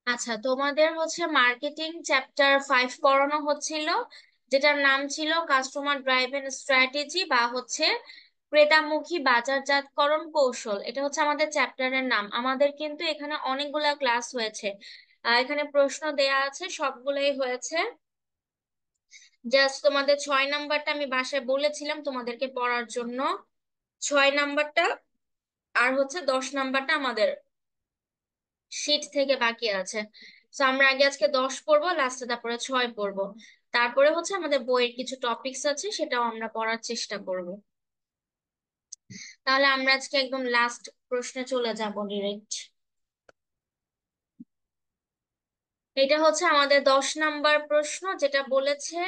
আচ্ছা, তোমাদের হচ্ছে মার্কেটিং চ্যাপ্টার 5 পড়ানো হচ্ছিল, যেটার নাম ছিল কাস্টমার ড্রাইভেন স্ট্র্যাটেজি বা হচ্ছে ক্রেতামুখী বাজারজাতকরণ কৌশল। এটা হচ্ছে আমাদের চ্যাপ্টারের নাম। আমাদের কিন্তু এখানে অনেকগুলা ক্লাস হয়েছে। এখানে প্রশ্ন দেয়া আছে, সবগুলোই হয়েছে। জাস্ট তোমাদের 6 নাম্বারটা আমি বাসায় বলেছিলাম তোমাদেরকে পড়ার জন্য। 6 নাম্বারটা আর হচ্ছে 10 নাম্বারটা আমাদের শীট থেকে বাকি আছে। তো আমরা আগে আজকে 10 পড়বো, লাস্টে তারপরে 6 পড়বো। তারপরে হচ্ছে আমাদের বইয়ের কিছু টপিকস আছে, সেটাও আমরা পড়ার চেষ্টা করব। তাহলে আমরা আজকে একদম লাস্ট প্রশ্নে চলে যাব ডিরেক্ট। এটা হচ্ছে আমাদের 10 নাম্বার প্রশ্ন, যেটা বলেছে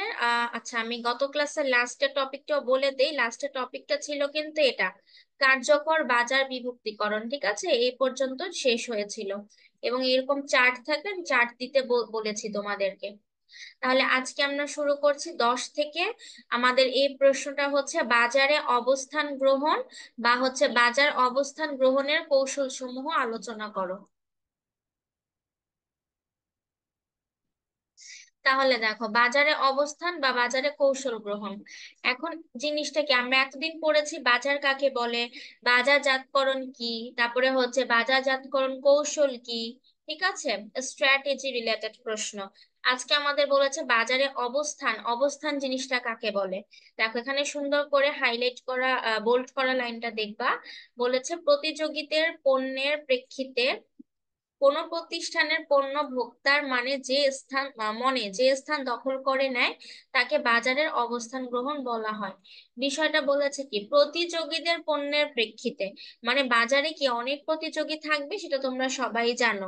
আচ্ছা, আমি গত ক্লাসের লাস্টের টপিকটাও বলে দেই। লাস্টের টপিকটা ছিল কিন্তু এটা, কার্যকর বাজার বিভক্তিকরণ। ঠিক আছে, এই পর্যন্ত শেষ হয়েছিল। এবং এরকম চার্ট থাকে, চার্ট দিতে বলেছি তোমাদেরকে। তাহলে আজকে আমরা শুরু করছি 10 থেকে। আমাদের এই প্রশ্নটা হচ্ছে বাজারে অবস্থান গ্রহণ বা হচ্ছে বাজার অবস্থান গ্রহণের কৌশল সমূহ আলোচনা করো। তাহলে দেখো, বাজারে অবস্থান বা বাজারে কৌশল গ্রহণ। এখন জিনিসটা কি, আমরা এতদিন পড়েছি বাজার কাকে বলে, বাজারজাতকরণ কি, তারপরে হচ্ছে বাজারজাতকরণ কৌশল কি। ঠিক আছে, স্ট্র্যাটেজি রিলেটেড প্রশ্ন। আজকে আমাদের বলেছে বাজারে অবস্থান, অবস্থান জিনিসটা কাকে বলে। দেখো এখানে সুন্দর করে হাইলাইট করা, বোল্ড করা লাইনটা দেখবা। বলেছে প্রতিযোগিতার পণ্যের প্রেক্ষিতে কোন প্রতিষ্ঠানের পণ্য ভোক্তার মনে যে স্থান দখল করে নেয় তাকে বাজারের অবস্থান গ্রহণ বলা হয়। বিষয়টা বলেছে কি, প্রতিযোগীদের পণ্যের প্রেক্ষিতে, মানে বাজারে কি অনেক প্রতিযোগী থাকবে সেটা তোমরা সবাই জানো।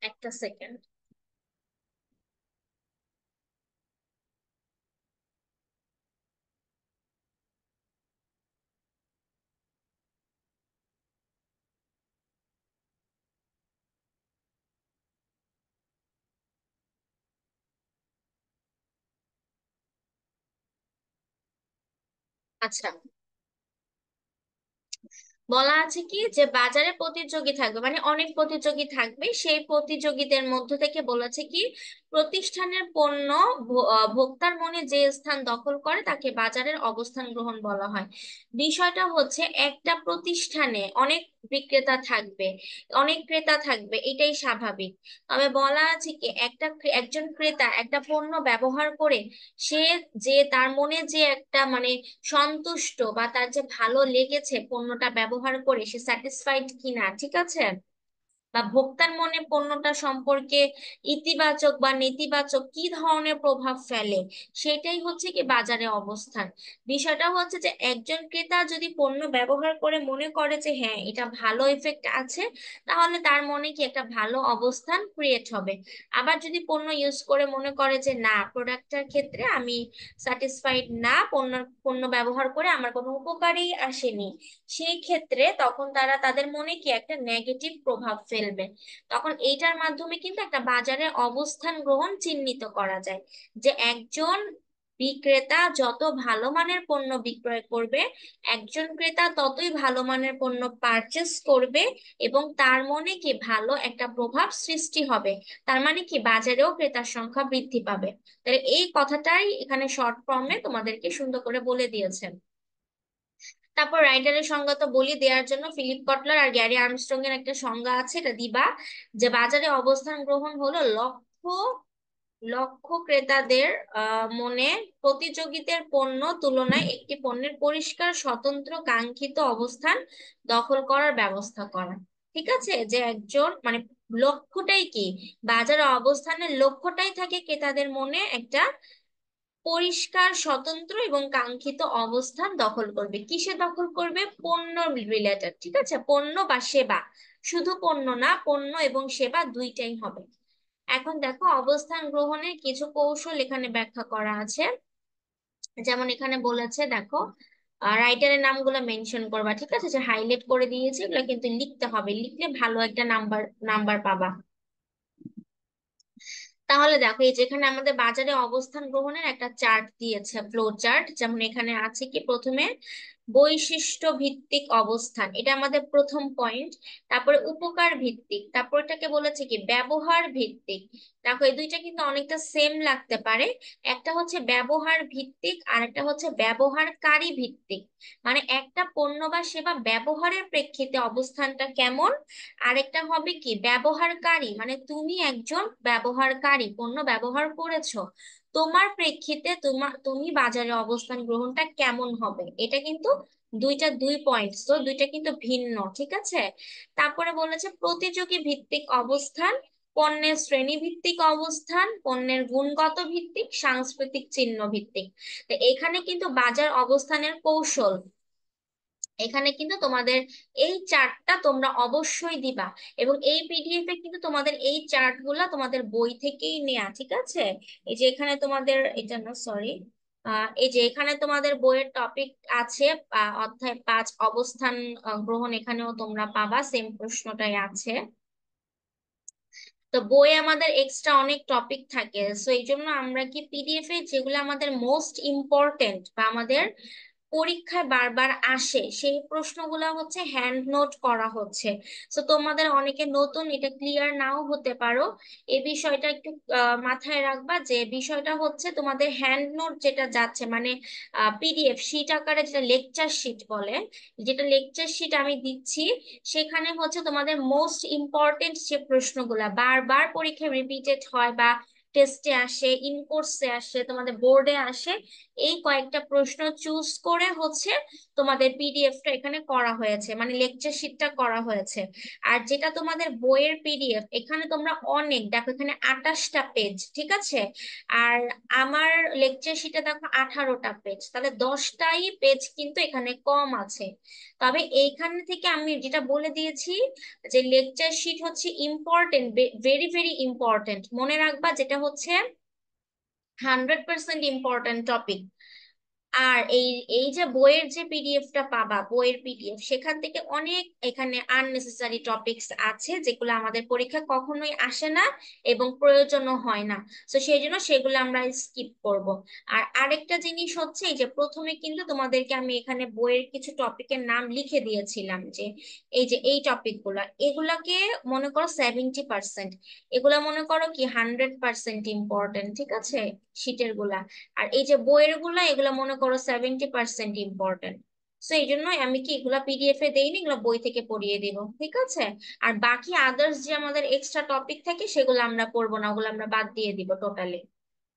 একটা সেকেন্ড। আচ্ছা, বলা আছে কি যে বাজারে প্রতিযোগী থাকবে, মানে অনেক প্রতিযোগী থাকবে, সেই প্রতিযোগীদের মধ্য থেকে বলেছে কি প্রতিষ্ঠানের পণ্য ভোক্তার মনে যে স্থান দখল করে তাকে বাজারের অবস্থান গ্রহণ বলা হয়। বিষয়টা হচ্ছে একটা প্রতিষ্ঠানে অনেক বিক্রেতা থাকবে, অনেক ক্রেতা থাকবে, এটাই স্বাভাবিক। তবে বলা আছে কি একজন ক্রেতা একটা পণ্য ব্যবহার করে সে, যে তার মনে যে একটা মানে সন্তুষ্ট বা তার যে ভালো লেগেছে পণ্যটা ব্যবহার করে, সে স্যাটিসফাইড কিনা, ঠিক আছে, বা ভোক্তার মনে পণ্যটা সম্পর্কে ইতিবাচক বা নেতিবাচক কি ধরনের প্রভাব ফেলে, সেটাই হচ্ছে কি বাজারে অবস্থান। বিষয়টা হচ্ছে যে একজন ক্রেতা যদি পণ্য ব্যবহার করে মনে করে যে হ্যাঁ এটা ভালো ইফেক্ট আছে, তাহলে তার মনে কি একটা ভালো অবস্থান ক্রিয়েট হবে। আবার যদি পণ্য ইউজ করে মনে করে যে না, প্রোডাক্টটার ক্ষেত্রে আমি স্যাটিসফাইড না, পণ্য পণ্য ব্যবহার করে আমার কোনো উপকারই আসেনি, সেই ক্ষেত্রে তখন তারা তাদের মনে কি একটা নেগেটিভ প্রভাব ফেলবে। তখন এইটার মাধ্যমে কিন্তু একটা বাজারে অবস্থান গ্রহণ চিহ্নিত করা যায়, যে একজন বিক্রেতা যত ভালো মানের পণ্য বিক্রয় করবে, একজন ক্রেতা ততই ভালো মানের পণ্য পারচেস করবে, এবং তার মনে কি ভালো একটা প্রভাব সৃষ্টি হবে। তার মানে কি বাজারেও ক্রেতার সংখ্যা বৃদ্ধি পাবে। তাহলে এই কথাটাই এখানে শর্ট ফর্মে তোমাদেরকে সুন্দর করে বলে দিয়েছেন। তারপর রাইটারের সংজ্ঞা তো বলি দেওয়ার জন্য, ফিলিপ কটলার আর গ্যারি আর্মস্ট্রং এর একটা সংজ্ঞা আছে, এটা দিবা। যে বাজারে অবস্থান গ্রহণ হলো লক্ষ্য লক্ষ্য ক্রেতাদের মনে প্রতিযোগিতার পণ্য তুলনায় একটি পণ্যের পরিষ্কার স্বতন্ত্র কাঙ্ক্ষিত অবস্থান দখল করার ব্যবস্থা করা। ঠিক আছে, যে একজন মানে লক্ষ্যটাই কি, বাজারে অবস্থানের লক্ষ্যটাই থাকে ক্রেতাদের মনে একটা পরিষ্কার স্বতন্ত্র এবং কাঙ্ক্ষিত অবস্থান দখল করবে। কিসে দখল করবে? পণ্য রিলেটেড, ঠিক আছে, পণ্য বা সেবা। শুধু পণ্য না, পণ্য এবং সেবা দুইটাই হবে। এখন দেখো অবস্থান গ্রহণের কিছু কৌশল এখানে ব্যাখ্যা করা আছে। যেমন এখানে বলেছে, দেখো রাইটারের নামগুলো মেনশন করবা, ঠিক আছে, যে হাইলাইট করে দিয়েছে, এগুলো কিন্তু লিখতে হবে, লিখলে ভালো একটা নাম্বার নাম্বার পাবা। তাহলে দেখো এই যেখানে আমাদের বাজারে অবস্থান গ্রহণের একটা চার্ট দিয়েছে, ফ্লো চার্ট। যেমন এখানে আছে কি প্রথমে বৈশিষ্ট্য ভিত্তিক অবস্থান, এটা আমাদের প্রথম পয়েন্ট। তারপরে উপকার ভিত্তিক, তারপর এটাকে বলেছে কি ব্যবহার ভিত্তিক। দেখো এই দুইটা কিন্তু অনেকটা সেম লাগতে পারে। একটা হচ্ছে ব্যবহার ভিত্তিক আর একটা হচ্ছে ব্যবহারকারী ভিত্তিক। মানে একটা পণ্য বা সেবা ব্যবহারের প্রেক্ষিতে অবস্থানটা কেমন। আরেকটা হবে কি ব্যবহারকারী, মানে তুমি একজন ব্যবহারকারী, পণ্য ব্যবহার করেছো, তোমার প্রেক্ষিতে তুমি বাজারে অবস্থান গ্রহণটা কেমন হবে। এটা কিন্তু দুইটা দুই পয়েন্টস, তো দুইটা কিন্তু ভিন্ন, ঠিক আছে। তারপরে বলেছে প্রতিযোগী ভিত্তিক অবস্থান, পণ্যের শ্রেণী ভিত্তিক অবস্থান, পণ্যের গুণগত ভিত্তিক, সাংস্কৃতিক চিহ্ন ভিত্তিক। তো এখানে কিন্তু বাজার অবস্থানের কৌশল, এখানে কিন্তু তোমাদের এই চার্টটা তোমরা অবশ্যই দিবা। এবং এই পিডিএফ এ কিন্তু তোমাদের এই চার্ট গুলা তোমাদের বই থেকেই নেওয়া, ঠিক আছে। এই যে এখানে তোমাদের, এটা না সরি, এই যে এখানে তোমাদের বইয়ের টপিক আছে, অধ্যায় 5 অবস্থান গ্রহণ, এখানেও তোমরা পাবা সেম প্রশ্নটাই আছে। তো বইয়ে আমাদের এক্সট্রা অনেক টপিক থাকে, সো এই জন্য আমরা কি পিডিএফ এ যেগুলো আমাদের মোস্ট ইম্পর্টেন্ট বা আমাদের পরীক্ষায় বারবার আসে সেই প্রশ্নগুলো হচ্ছে হ্যান্ড নোট করা হচ্ছে। তো তোমাদের অনেকে নতুন, এটা ক্লিয়ার নাও হতে পারো, এই বিষয়টা একটু মাথায় রাখবা যে বিষয়টা হচ্ছে তোমাদের হ্যান্ড নোট যেটা যাচ্ছে, মানে পিডিএফ শিট আকারে যেটা লেকচার শিট বলে, যেটা লেকচার শিট আমি দিচ্ছি, সেখানে হচ্ছে তোমাদের মোস্ট ইম্পর্টেন্ট যে প্রশ্নগুলা বারবার পরীক্ষায় রিপিটেড হয় বা টেস্টে আসে, ইন কোর্সে আসে, তোমাদের বোর্ডে আসে, এই কয়েকটা প্রশ্ন চুজ করে হচ্ছে তোমাদের পিডিএফটা এখানে করা হয়েছে, মানে লেকচার শিটটা করা হয়েছে। আর যেটা তোমাদের বইয়ের পিডিএফ, এখানে তোমরা অনেক দেখো, এখানে 28টা পেজ, ঠিক আছে। আর আমার লেকচার শিটে দেখো 18টা পেজ, তাহলে 10টাই পেজ কিন্তু এখানে কম আছে। তবে এইখান থেকে আমি যেটা বলে দিয়েছি যে লেকচার শিট হচ্ছে ইম্পর্টেন্ট, ভেরি ভেরি ইম্পর্টেন্ট, মনে রাখবা, যেটা হচ্ছে 100% ইম্পর্টেন্ট টপিক। আর এই এই যে বইয়ের যে পিডিএফটা পাবা, বইয়ের পিডিএফ, সেখান থেকে অনেক এখানে আননেসেসারি টপিকস আছে যেগুলো আমাদের পরীক্ষা কখনোই আসে না এবং প্রয়োজনও হয় না। তো সেই জন্য সেগুলো আমরা স্কিপ করব। আর আরেকটা জিনিস হচ্ছে এই যে প্রথমে কিন্তু তোমাদেরকে আমি এখানে বইয়ের কিছু টপিকের নাম লিখে দিয়েছিলাম, যে এই যে এই টপিকগুলো, এগুলাকে মনে করো 70%, এগুলা মনে করো কি 100% ইম্পর্টেন্ট, ঠিক আছে, শীটের গুলা। আর এই যে বইয়ের গুলা, এগুলা মনে করো 70% ইম্পর্টেন্ট। তো এই জন্যই আমি কি এগুলা পিডিএফ এ দেইনি, এগুলো বই থেকে পড়িয়ে দিব, ঠিক আছে। আর বাকি আদার্স যে আমাদের এক্সট্রা টপিক থাকে সেগুলো আমরা পড়বো না, ওগুলো আমরা বাদ দিয়ে দিব টোটালি।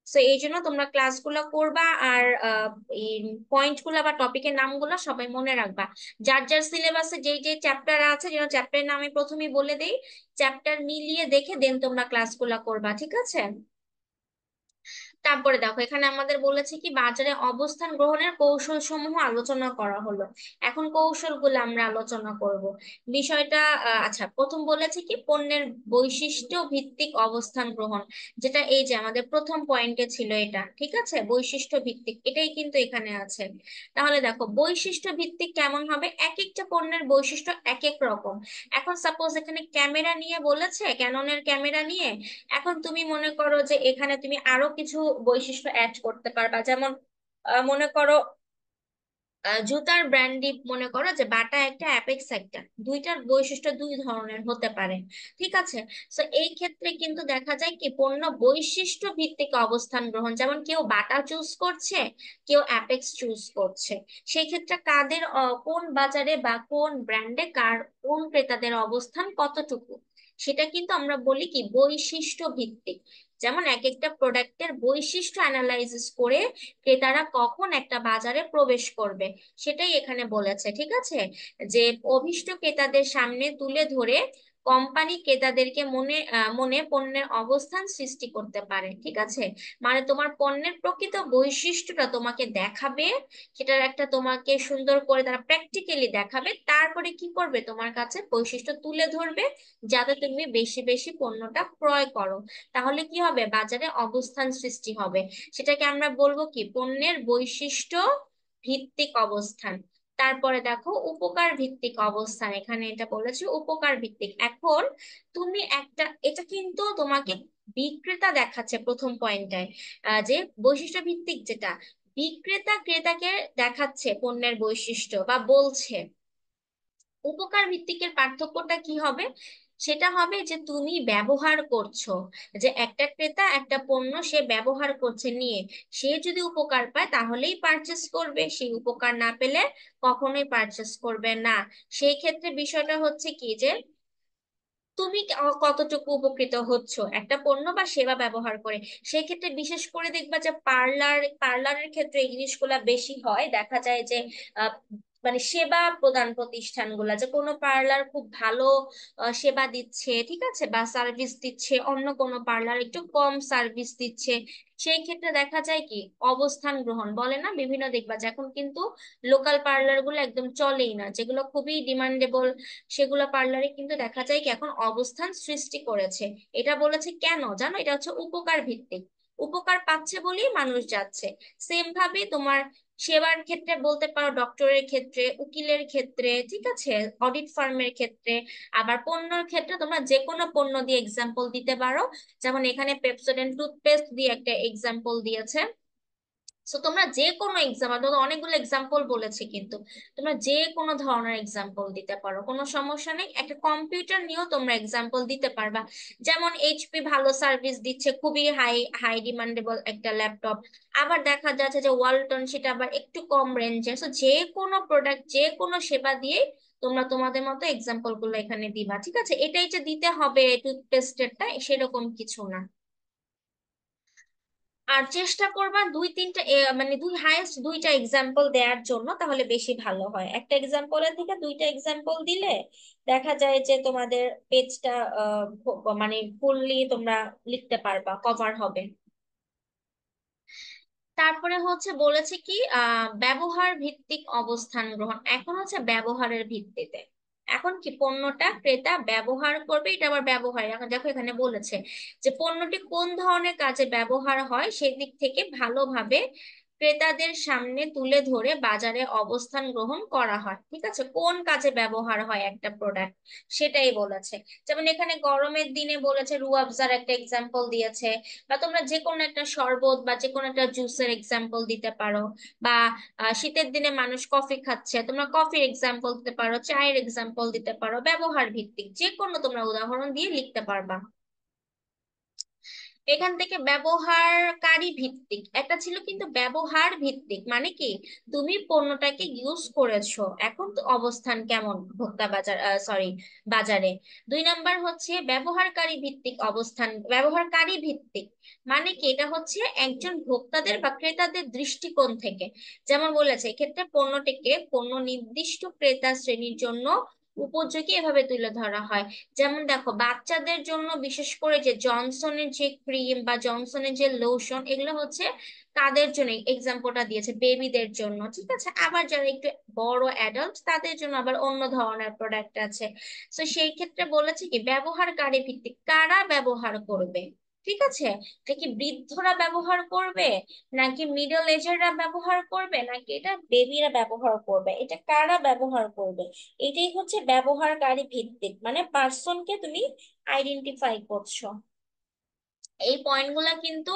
তো এই জন্য তোমরা ক্লাসগুলো করবা, আর এই পয়েন্ট গুলা বা টপিকের নামগুলো সবাই মনে রাখবা। যার যার সিলেবাসে যেই যে চ্যাপ্টার আছে, যেন চ্যাপ্টারের নাম আমি প্রথমেই বলে দেই, চ্যাপ্টার মিলিয়ে দেখে দেন তোমরা ক্লাসগুলো করবা, ঠিক আছে। তারপরে দেখো এখানে আমাদের বলেছে কি বাজারে অবস্থান গ্রহণের কৌশল সমূহ আলোচনা করা হলো। এখন কৌশলগুলো আমরা আলোচনা করব। বিষয়টা আচ্ছা, প্রথম বলেছে কি পণ্যের বৈশিষ্ট্য ভিত্তিক অবস্থান গ্রহণ, যেটা এই যে আমাদের প্রথম পয়েন্টে ছিল, এটা ঠিক আছে, বৈশিষ্ট্য ভিত্তিক, এটাই কিন্তু এখানে আছে। তাহলে দেখো বৈশিষ্ট্য ভিত্তিক কেমন হবে, এক একটা পণ্যের বৈশিষ্ট্য এক এক রকম। এখন সাপোজ এখানে ক্যামেরা নিয়ে বলেছে, ক্যাননের ক্যামেরা নিয়ে, এখন তুমি মনে করো যে এখানে তুমি আরো কিছু বৈশিষ্ট্য অ্যাড করতে পারবা, যেমন মনে করো জুতার ব্র্যান্ডই মনে করো যে বাটা একটা অ্যাপেক্স একটা, দুইটার বৈশিষ্ট্য দুই ধরনের হতে পারে, ঠিক আছে। তো এই ক্ষেত্রে কিন্তু দেখা যায় কি পণ্য বৈশিষ্ট্য ভিত্তিক অবস্থান গ্রহণ, যেমন কেউ বাটা চুজ করছে, কেউ অ্যাপেক্স চুজ করছে, সেই ক্ষেত্রে কাদের কোন বাজারে বা কোন ব্র্যান্ডে কার কোন ক্রেতাদের অবস্থান কতটুকু, সেটা কিন্তু আমরা বলি কি বৈশিষ্ট্য ভিত্তিক। যেমন এক একটা প্রোডাক্টের বৈশিষ্ট্য অ্যানালাইসিস করে ক্রেতারা কখন একটা বাজারে প্রবেশ করবে সেটাই এখানে বলেছে, ঠিক আছে। যে অভীষ্ট ক্রেতাদের সামনে তুলে ধরে কোম্পানি ক্রেতাদেরকে মনে পণ্যের অবস্থান সৃষ্টি করতে পারে, ঠিক আছে। মানে তোমার পণ্যের প্রকৃত বৈশিষ্ট্যটা তোমাকে দেখাবে, সেটার একটা তোমাকে সুন্দর করে তারা প্র্যাকটিক্যালি দেখাবে, তারপরে কি করবে তোমার কাছে বৈশিষ্ট্য তুলে ধরবে, যাতে তুমি বেশি বেশি পণ্যটা ক্রয় করো। তাহলে কি হবে, বাজারে অবস্থান সৃষ্টি হবে। সেটাকে আমরা বলবো কি পণ্যের বৈশিষ্ট্য ভিত্তিক অবস্থান। তারপরে দেখো উপকার ভিত্তিক অবস্থান, এখানে এটা বলেছে উপকার ভিত্তিক। এখন তুমি একটা, এটা কিন্তু তোমাকে বিক্রেতা দেখাচ্ছে প্রথম পয়েন্টটায়, যে বৈশিষ্ট্য ভিত্তিক যেটা, বিক্রেতা ক্রেতাকে দেখাচ্ছে পণ্যের বৈশিষ্ট্য বা বলছে। উপকার ভিত্তিকের পার্থক্যটা কি হবে? সেটা হবে যে তুমি ব্যবহার করছো, যে একটা ক্রেতা একটা পণ্য সে ব্যবহার করছে নিয়ে, সে যদি উপকার পায় তাহলেই পারচেস করবে, সেই উপকার না পেলে কখনোই পারচেস করবে না। সেই ক্ষেত্রে বিষয়টা হচ্ছে কি যে তুমি কতটুকু উপকৃত হচ্ছ একটা পণ্য বা সেবা ব্যবহার করে। সেই ক্ষেত্রে বিশেষ করে দেখবা যে পার্লারের ক্ষেত্রে এই জিনিসগুলা বেশি হয়, দেখা যায় যে আহ, মানে সেবা প্রদান প্রতিষ্ঠানগুলা, যে কোনো পার্লার খুব ভালো সেবা দিচ্ছে, ঠিক আছে, বা সার্ভিস দিচ্ছে, অন্য কোনো পার্লার একটু কম সার্ভিস দিচ্ছে, সেই ক্ষেত্রে দেখা যায় কি অবস্থান গ্রহণ বলে না বিভিন্ন, দেখবা যে এখন কিন্তু লোকাল পার্লার গুলো একদম চলেই না, যেগুলো খুবই ডিমান্ডেবল সেগুলো পার্লারে কিন্তু দেখা যায় কি এখন অবস্থান সৃষ্টি করেছে। এটা বলেছে কেন জানো? এটা হচ্ছে উপকার ভিত্তিক, উপকার পাচ্ছে বলেই মানুষ যাচ্ছে। সেম ভাবে তোমার সেবার ক্ষেত্রে বলতে পারো, ডক্টরের ক্ষেত্রে, উকিলের ক্ষেত্রে, ঠিক আছে, অডিট ফার্মের ক্ষেত্রে। আবার পণ্যের ক্ষেত্রে তোমরা যে কোনো পণ্য দিয়ে এক্সাম্পল দিতে পারো, যেমন এখানে পেপসোডেন্ট টুথপেস্ট দিয়ে একটা এক্সাম্পল দিয়েছে। সো তোমরা যে কোনো এক্সাম্পল, অনেকগুলো এক্সাম্পল বলেছে কিন্তু তোমরা যে কোনো ধরনের এক্সাম্পল দিতে পারো, কোনো সমস্যা নেই। একটা কম্পিউটার নিয়েও তোমরা এক্সাম্পল দিতে পারবা, যেমন এইচপি ভালো সার্ভিস দিচ্ছে, খুবই হাই হাই ডিমান্ডেবল একটা ল্যাপটপ। আবার দেখা যাচ্ছে যে ওয়ালটন সেটা আবার একটু কম রেঞ্জের। সো যে কোনো প্রোডাক্ট, যে কোনো সেবা দিয়ে তোমরা তোমাদের মতো এক্সাম্পল গুলো এখানে দিবা, ঠিক আছে? এটাই যে দিতে হবে টুথপেস্টেরটা সেরকম কিছু না। আর চেষ্টা করবা দুই তিনটা মানে দুই হাইয়েস্ট দুইটা এক্সাম্পল দেওয়ার জন্য, তাহলে বেশি ভালো হয়। একটা এক্সাম্পলের থেকে দুইটা এক্সাম্পল দিলে দেখা যায় যে তোমাদের পেজটা মানে ফুললি তোমরা লিখতে পারবা, কভার হবে। তারপরে হচ্ছে বলেছে কি ব্যবহার ভিত্তিক অবস্থান গ্রহণ, এখন হচ্ছে ব্যবহারের ভিত্তিতে। এখন কি পণ্যটা ক্রেতা ব্যবহার করবে, এটা আবার ব্যবহার, এখন দেখো এখানে বলেছে যে পণ্যটি কোন ধরনের কাজে ব্যবহার হয় সেদিক থেকে ভালোভাবে ক্রেতাদের সামনে তুলে ধরে বাজারে অবস্থান গ্রহণ করা হয়, ঠিক আছে, কোন কাজে ব্যবহার হয় একটা প্রোডাক্ট সেটাই বলেছে। যেমন এখানে গরমের দিনে বলেছে রুয়াবজার একটা এক্সাম্পল দিয়েছে, বা তোমরা যে কোনো একটা শরবত বা যে কোনো একটা জুসের এক্সাম্পল দিতে পারো, বা শীতের দিনে মানুষ কফি খাচ্ছে, তোমরা কফির এক্সাম্পল দিতে পারো, চায়ের এক্সাম্পল দিতে পারো, ব্যবহার ভিত্তিক যে কোনো তোমরা উদাহরণ দিয়ে লিখতে পারবা। এখান থেকে ব্যবহারকারী ভিত্তিক একটা ছিল, কিন্তু ব্যবহার ভিত্তিক মানে কি তুমি পণ্যটাকে ইউজ করেছো, এখন তো অবস্থান কেমন ভোক্তা বাজার, সরি, বাজারে। দুই নাম্বার হচ্ছে ব্যবহারকারী ভিত্তিক অবস্থান, ব্যবহারকারী ভিত্তিক মানে কি এটা হচ্ছে একজন ভোক্তাদের বা ক্রেতাদের দৃষ্টিকোণ থেকে। যেমন বলেছে এক্ষেত্রে পণ্যটিকে পণ্য নির্দিষ্ট ক্রেতা শ্রেণীর জন্য উপযোগী এভাবে তুলে ধরা হয়। যেমন দেখো বাচ্চাদের জন্য বিশেষ করে যে জনসনের যে ক্রিম বা জনসনের যে লোশন, এগুলো হচ্ছে তাদের জন্য এক্সাম্পলটা দিয়েছে, বেবিদের জন্য, ঠিক আছে। আবার যারা একটু বড় অ্যাডাল্ট তাদের জন্য আবার অন্য ধরনের প্রোডাক্ট আছে। তো সেই ক্ষেত্রে বলেছে কি ব্যবহারকারী ভিত্তিক, কারা ব্যবহার করবে, ঠিক আছে, এটা কি বৃদ্ধরা ব্যবহার করবে, নাকি মিডল এজেররা ব্যবহার করবে, নাকি এটা বেবিরা ব্যবহার করবে, এটা কারা ব্যবহার করবে, এটাই হচ্ছে ব্যবহারকারী ভিত্তিক, মানে পার্সনকে তুমি আইডেন্টিফাই করছো। এই পয়েন্টগুলা কিন্তু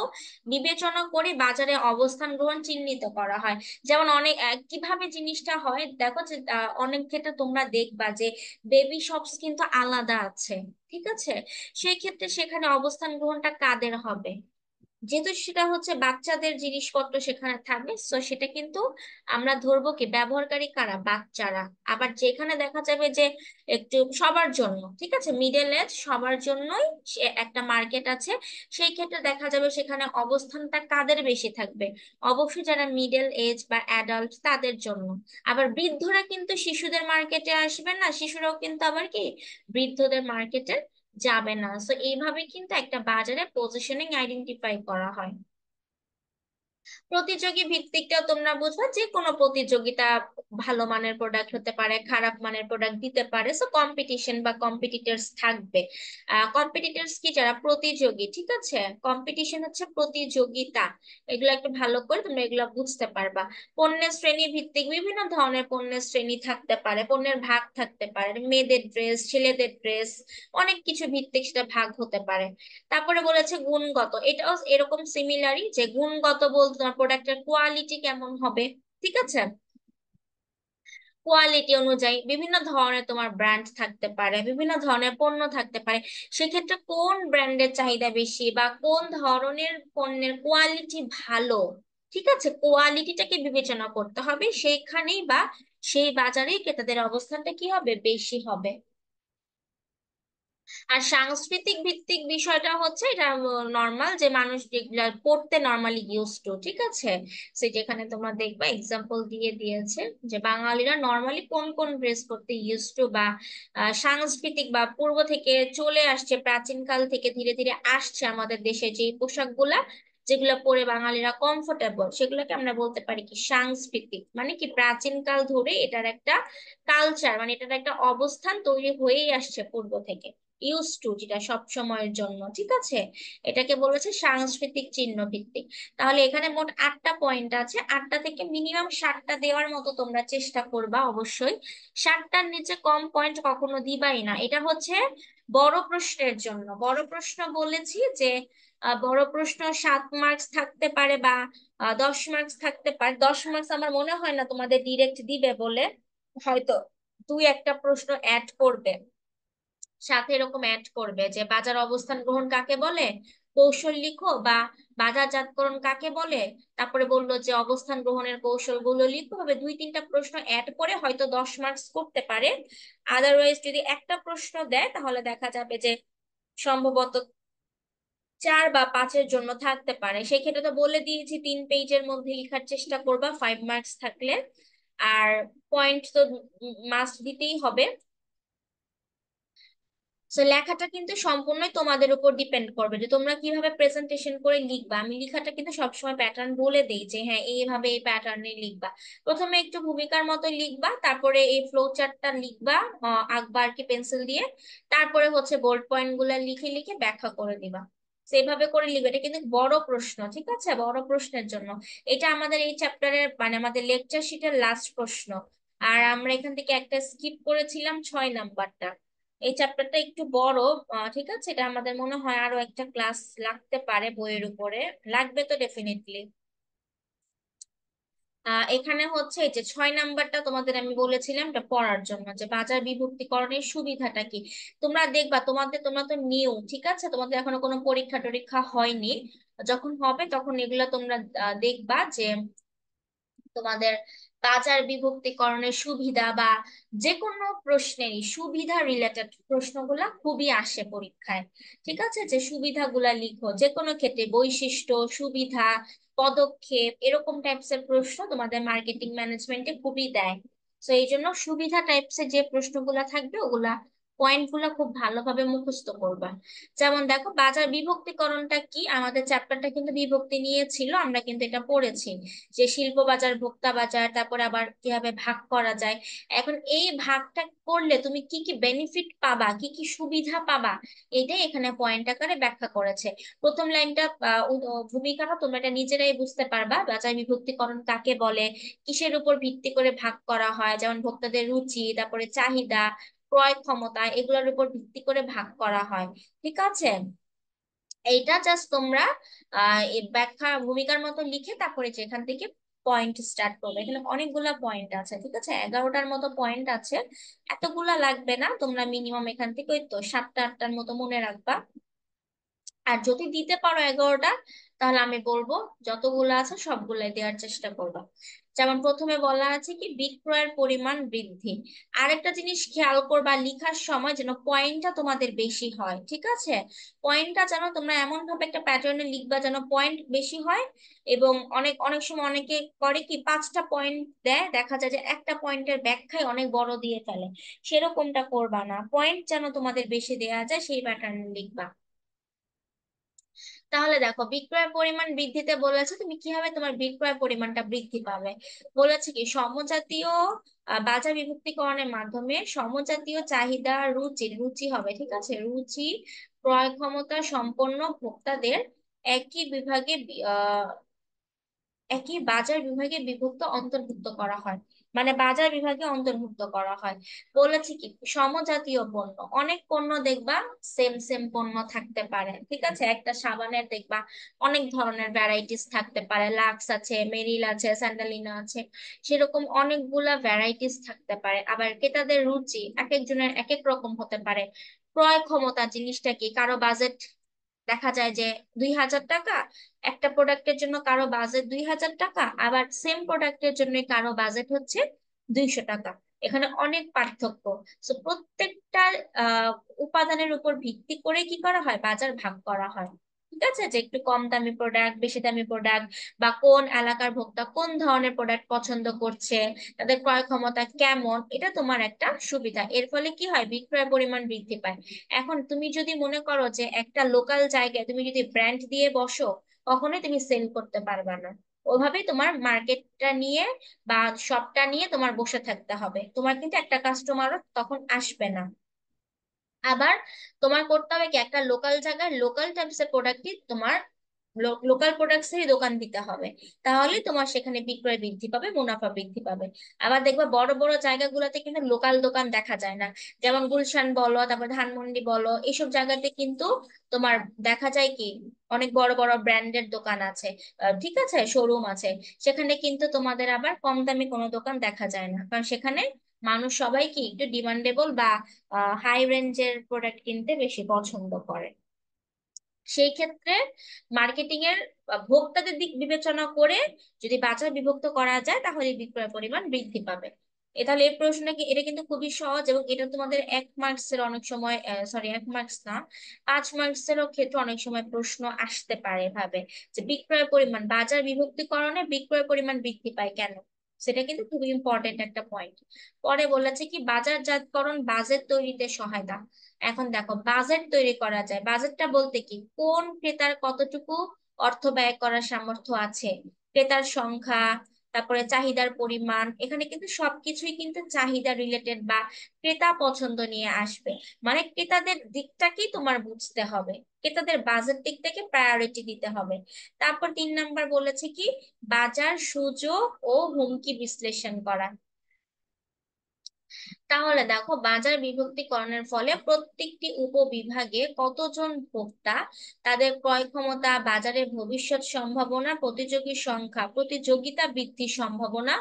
বিবেচনা করে বাজারে অবস্থান গ্রহণ চিহ্নিত করা হয়। যেমন অনেক কিভাবে জিনিসটা হয় দেখো যে অনেক ক্ষেত্রে তোমরা দেখবা যে বেবি শপস কিন্তু আলাদা আছে, ঠিক আছে, সেই ক্ষেত্রে সেখানে অবস্থান গ্রহণটা কাদের হবে, যেহেতু সেটা হচ্ছে বাচ্চাদের জিনিসপত্র সেখানে থাকবে, তো সেটা কিন্তু আমরা ধরবো কি ব্যবহারকারী কারা, বাচ্চারা। আবার যেখানে দেখা যাবে যে একটু সবার জন্য, ঠিক আছে, মিডল এজ সবার জন্যই সে একটা মার্কেট আছে, সেই ক্ষেত্রে দেখা যাবে সেখানে অবস্থানটা কাদের বেশি থাকবে, অবশ্যই যারা মিডল এজ বা অ্যাডাল্ট তাদের জন্য। আবার বৃদ্ধরা কিন্তু শিশুদের মার্কেটে আসবে না, শিশুরাও কিন্তু আবার কি বৃদ্ধদের মার্কেটে যাবে না। সো এইভাবে কিন্তু একটা বাজারে পজিশনিং আইডেন্টিফাই করা হয়। প্রতিযোগী ভিত্তিকটাও তোমরা বুঝবা, যে কোনো প্রতিযোগিতা ভালো মানের প্রোডাক্ট হতে পারে, খারাপ মানের প্রোডাক্ট দিতে পারে, সো কম্পিটিশন বা কম্পিটিটরস থাকবে। কম্পিটিটরস কি, যারা প্রতিযোগী, ঠিক আছে, কম্পিটিশন হচ্ছে প্রতিযোগিতা, এগুলো একটু ভালো করে তোমরা এগুলো বুঝতে পারবা। পণ্যের শ্রেণী ভিত্তিক বিভিন্ন ধরনের পণ্যের শ্রেণী থাকতে পারে, পণ্যের ভাগ থাকতে পারে, মেয়েদের ড্রেস, ছেলেদের ড্রেস, অনেক কিছু ভিত্তিক সেটা ভাগ হতে পারে। তারপরে বলেছে গুণগত, এটাও এরকম সিমিলারই, যে গুণগত বলতে বলতে তোমার প্রোডাক্টের কোয়ালিটি কেমন হবে, ঠিক আছে। কোয়ালিটি অনুযায়ী বিভিন্ন ধরনের তোমার ব্র্যান্ড থাকতে পারে, বিভিন্ন ধরনের পণ্য থাকতে পারে। সেক্ষেত্রে কোন ব্র্যান্ডের চাহিদা বেশি বা কোন ধরনের পণ্যের কোয়ালিটি ভালো, ঠিক আছে, কোয়ালিটিটাকে বিবেচনা করতে হবে সেইখানেই, বা সেই বাজারেই ক্রেতাদের অবস্থানটা কি হবে, বেশি হবে। আর সাংস্কৃতিক ভিত্তিক বিষয়টা হচ্ছে এটা নর্মাল, যে মানুষ যেগুলা পড়তে নর্মালি ইউজ টু, ঠিক আছে। সে যেখানে তোমরা দেখবা এক্সাম্পল দিয়ে দিয়েছে যে বাঙালিরা নর্মালি কোন কোন ড্রেস পরতে ইউজ টু, বা সাংস্কৃতিক বা পূর্ব থেকে চলে আসছে, প্রাচীন কাল থেকে ধীরে ধীরে আসছে আমাদের দেশে যে পোশাকগুলা, যেগুলো পরে বাঙালিরা কমফোর্টেবল, সেগুলোকে আমরা বলতে পারি কি সাংস্কৃতিক। মানে কি প্রাচীন কাল ধরে এটার একটা কালচার, মানে এটার একটা অবস্থান তৈরি হয়েই আসছে পূর্ব থেকে, ইউজ টু, যেটা সব সময়ের জন্য, ঠিক আছে। এটাকে বলেছে সাংস্কৃতিক চিহ্ন ভিত্তিক। তাহলে এখানে মোট 8টা পয়েন্ট আছে, 8টা থেকে মিনিমাম 7টা দেওয়ার মতো তোমরা চেষ্টা করবা অবশ্যই। 7টার নিচে কম পয়েন্ট কখনো দিবাই না। এটা হচ্ছে বড় প্রশ্নের জন্য। বড় প্রশ্ন বলেছি যে বড় প্রশ্ন 7 মার্কস থাকতে পারে বা 10 মার্কস থাকতে পারে। 10 মার্কস আমার মনে হয় না তোমাদের ডিরেক্ট দিবে বলে, হয়তো দুই একটা প্রশ্ন অ্যাড করবে, সাথে এরকম অ্যাড করবে যে বাজার অবস্থান গ্রহণ কাকে বলে, কৌশল লিখো, বা বাজারজাতকরণ কাকে বলে, তারপরে বললো যে অবস্থান গ্রহণের কৌশলগুলো লিখো, হবে 2-3টা প্রশ্ন অ্যাড করে হয়তো 10 মার্কস করতে পারে। আদারওয়াইজ যদি একটা প্রশ্ন দেয় তাহলে দেখা যাবে যে সম্ভবত 4 বা 5-এর জন্য থাকতে পারে। সেক্ষেত্রে তো বলে দিয়েছি 3 পেজের মধ্যে লেখার চেষ্টা করবা 5 মার্কস থাকলে। আর পয়েন্ট তো মাস্ট দিতেই হবে। সো লেখাটা কিন্তু সম্পূর্ণই তোমাদের উপর ডিপেন্ড করবে যে তোমরা কিভাবে প্রেজেন্টেশন করে লিখবা। আমি লেখাটা কিন্তু সবসময় প্যাটার্ন বলে দেই যে হ্যাঁ এইভাবে এই প্যাটার্নে লিখবা। প্রথমে একটু ভূমিকার মতো লিখবা, তারপরে এই ফ্লো চার্টটা লিখবা আঁকবা আর কি পেন্সিল দিয়ে, তারপরে হচ্ছে বোল্ড পয়েন্ট গুলা লিখে লিখে ব্যাখ্যা করে দিবা। সেভাবে করে লিখবে। এটা কিন্তু বড় প্রশ্ন, ঠিক আছে, বড় প্রশ্নের জন্য। এটা আমাদের এই চ্যাপ্টারের মানে আমাদের লেকচার শিটের লাস্ট প্রশ্ন। আর আমরা এখান থেকে একটা স্কিপ করেছিলাম 6 নাম্বারটা। এই চ্যাপ্টারটা একটু বড়, ঠিক আছে। এটা আমাদের মনে হয় আরো একটা ক্লাস লাগতে পারে বইয়ের উপরে, লাগবে তো ডেফিনেটলি। এখানে হচ্ছে এই যে 6 নাম্বারটা তোমাদের আমি বলেছিলাম এটা পড়ার জন্য, যে বাজার বিভক্তিকরণের সুবিধাটা কি। তোমরা দেখবা তোমরা তো নিউ, ঠিক আছে, তোমাদের এখনো কোনো পরীক্ষা টরীক্ষা হয়নি। যখন হবে তখন এগুলা তোমরা দেখবা যে তোমাদের বাজার বিভক্তিকরণের সুবিধা বা যে কোনো প্রশ্নেরই সুবিধা রিলেটেড প্রশ্নগুলা খুবই আসে পরীক্ষায়, ঠিক আছে। যে সুবিধাগুলা লিখো, যে কোনো ক্ষেত্রে বৈশিষ্ট্য, সুবিধা, পদক্ষেপ, এরকম টাইপসের প্রশ্ন তোমাদের মার্কেটিং ম্যানেজমেন্টে খুবই দেয়। তো এই জন্য সুবিধা টাইপসের যে প্রশ্নগুলা থাকবে ওগুলা পয়েন্ট গুলা খুব ভালোভাবে মুখস্থ করবা। যেমন দেখো বাজার বিভক্তিকরণটা কি, আমাদের চ্যাপ্টারটা কিন্তু বিভক্তি নিয়ে ছিল, আমরা কিন্তু এটা পড়েছি যে শিল্প বাজার, ভোক্তা বাজার, তারপরে আবার কিভাবে ভাগ করা যায়। এখন এই ভাগটা করলে তুমি কি কি বেনিফিট পাবা, কি কি সুবিধা পাবা, এটাই এখানে পয়েন্ট আকারে ব্যাখ্যা করেছে। প্রথম লাইনটা ভূমিকাটা তোমরা এটা নিজেরাই বুঝতে পারবা। বাজার বিভক্তিকরণ কাকে বলে, কিসের উপর ভিত্তি করে ভাগ করা হয়, যেমন ভোক্তাদের রুচি, তারপরে চাহিদা, ক্রয় ক্ষমতা, এগুলোর উপর ভিত্তি করে ভাগ করা হয়, ঠিক আছে। এইটা জাস্ট তোমরা এই ব্যাখ্যা ভূমিকার মতো লিখে তারপরে যেখান থেকে পয়েন্ট স্টার্ট করবে। এখানে অনেকগুলা পয়েন্ট আছে, ঠিক আছে, 11টার মতো পয়েন্ট আছে। এতগুলা লাগবে না, তোমরা মিনিমাম এখান থেকে ওই তো 7টা 8টার মতো মনে রাখবা। আর যদি দিতে পারো 11টা, তাহলে আমি বলবো যতগুলো আছে সবগুলাই দেওয়ার চেষ্টা করবা। যেমন প্রথমে বলা আছে কি বিক্রয়ের পরিমাণ বৃদ্ধি। আরেকটা জিনিস খেয়াল করবা, লিখার সময় যেন পয়েন্টটা তোমাদের বেশি হয়, ঠিক আছে। পয়েন্টটা যেন তোমরা এমন ভাবে একটা প্যাটার্নে লিখবা যেন পয়েন্ট বেশি হয়। এবং অনেক অনেক সময় অনেকে করে কি 5টা পয়েন্ট দেয়, দেখা যায় যে একটা পয়েন্টের ব্যাখ্যায় অনেক বড় দিয়ে ফেলে। সেরকমটা করবা না, পয়েন্ট যেন তোমাদের বেশি দেয়া যায় সেই প্যাটার্নে লিখবা। তাহলে দেখো বিক্রয় পরিমাণ বৃদ্ধিতে বলেছে তুমি কিভাবে তোমার বিক্রয় পরিমাণটা বৃদ্ধি পাবে। বলেছে কি সমজাতীয় বাজার বিভক্তিকরণের মাধ্যমে সমজাতীয় চাহিদা, রুচি রুচি হবে, ঠিক আছে, রুচি, ক্রয় ক্ষমতা সম্পন্ন ভোক্তাদের একই বিভাগে একই বাজার বিভাগে অন্তর্ভুক্ত করা হয়, মানে বাজার বিভাগে অন্তর্ভুক্ত করা হয়। বলেছি কি সমজাতীয় পণ্য, অনেক পণ্য দেখবা সেম সেম পণ্য থাকতে পারে, ঠিক আছে? একটা সাবানের দেখবা অনেক ধরনের ভ্যারাইটিস থাকতে পারে, লাক্স আছে, মেরিল আছে, স্যান্ডালিনা আছে, সেরকম অনেকগুলা ভ্যারাইটিস থাকতে পারে। আবার ক্রেতাদের রুচি এক একজনের এক এক রকম হতে পারে। ক্রয় ক্ষমতা জিনিসটা কি, কারো বাজেট দেখা যায় যে 2,000 টাকা একটা প্রোডাক্টের জন্য, কারো বাজেট 2,000 টাকা, আবার সেম প্রোডাক্টের জন্য কারো বাজেট হচ্ছে 200 টাকা। এখানে অনেক পার্থক্য। তো প্রত্যেকটা আহ উপাদানের উপর ভিত্তি করে কি করা হয়, বাজার ভাগ করা হয়। ঠিক আছে, যে একটু কম দামি প্রোডাক্ট, বেশি দামি প্রোডাক্ট, বা কোন এলাকার ভোক্তা কোন ধরনের প্রোডাক্ট পছন্দ করছে, তাদের ক্রয় ক্ষমতা কেমন, এটা তোমার একটা সুবিধা। এর ফলে কি হয়, বিক্রয় পরিমাণ বৃদ্ধি পায়। এখন তুমি যদি মনে করো যে একটা লোকাল জায়গায় তুমি যদি ব্র্যান্ড দিয়ে বসো, কখনোই তুমি সেল করতে পারবে না। ওইভাবেই তোমার মার্কেটটা নিয়ে বা শপটা নিয়ে তোমার বসে থাকতে হবে, তোমার কিন্তু একটা কাস্টমারও তখন আসবে না। আবার তোমার করতে হবে কি, একটা লোকাল জায়গায় লোকাল টাইপস এর প্রোডাক্টই তোমার, লোকাল প্রোডাক্টসেরই দোকান দিতে হবে। তাহলে তোমার সেখানে বিক্রয় বৃদ্ধি পাবে, মুনাফা বৃদ্ধি পাবে। আবার দেখবে বড় বড় জায়গাগুলোতে কিন্তু লোকাল দোকান দেখা যায় না, যেমন গুলশান বলো, তারপর ধানমন্ডি বলো, এইসব জায়গাতে কিন্তু তোমার দেখা যায় কি অনেক বড় বড় ব্র্যান্ডের দোকান আছে, ঠিক আছে, শোরুম আছে। সেখানে কিন্তু তোমাদের আবার কম দামি কোনো দোকান দেখা যায় না, কারণ সেখানে মানুষ সবাই কি একটু ডিমান্ডেবল বা হাই রেঞ্জের প্রোডাক্ট কিনতে বেশি পছন্দ করে। সেই ক্ষেত্রে মার্কেটিং এর ভোক্তাদের দিক বিবেচনা করে যদি বাজার বিভক্ত করা যায়, তাহলে বিক্রয় পরিমাণ বৃদ্ধি পাবে। তাহলে এই প্রশ্নটা কি, এটা কিন্তু খুবই সহজ, এবং এটা তোমাদের 1 মার্কস এর অনেক সময়, সরি 1 মার্কস না, 5 মার্কস এরও ক্ষেত্রে অনেক সময় প্রশ্ন আসতে পারে ভাবে, যে বিক্রয় পরিমাণ বাজার বিভক্তিকরণে বিক্রয় পরিমাণ বৃদ্ধি পায় কেন। সেটা কিন্তু খুবই ইম্পর্টেন্ট একটা পয়েন্ট। পরে বলেছে কি, বাজারজাতকরণ বাজেট তৈরিতে সহায়তা। এখন দেখো, বাজেট তৈরি করা যায়, বাজেটটা বলতে কি, কোন ক্রেতার কতটুকু অর্থ ব্যয় করার সামর্থ্য আছে, ক্রেতার সংখ্যা, তারপরে চাহিদার পরিমাণ, এখানে কিন্তু সবকিছুই কিন্তু চাহিদা রিলেটেড বা ক্রেতা পছন্দ নিয়ে আসবে। মানে ক্রেতাদের দিকটাকেই তোমার বুঝতে হবে, ক্রেতাদের বাজেট দিকটাকে প্রায়োরিটি দিতে হবে। তারপর 3 নাম্বার বলেছে কি, বাজার সুযোগ ও হুমকি বিশ্লেষণ করা। তাহলে দেখো, বাজার বিভক্তিকরণের ফলে প্রত্যেকটি উপবিভাগে কতজন ভোক্তা, তাদের ক্রয় ক্ষমতা, বাজারের ভবিষ্যৎ সম্ভাবনা, প্রতিযোগীর সংখ্যা, প্রতিযোগিতা বৃদ্ধির সম্ভাবনা,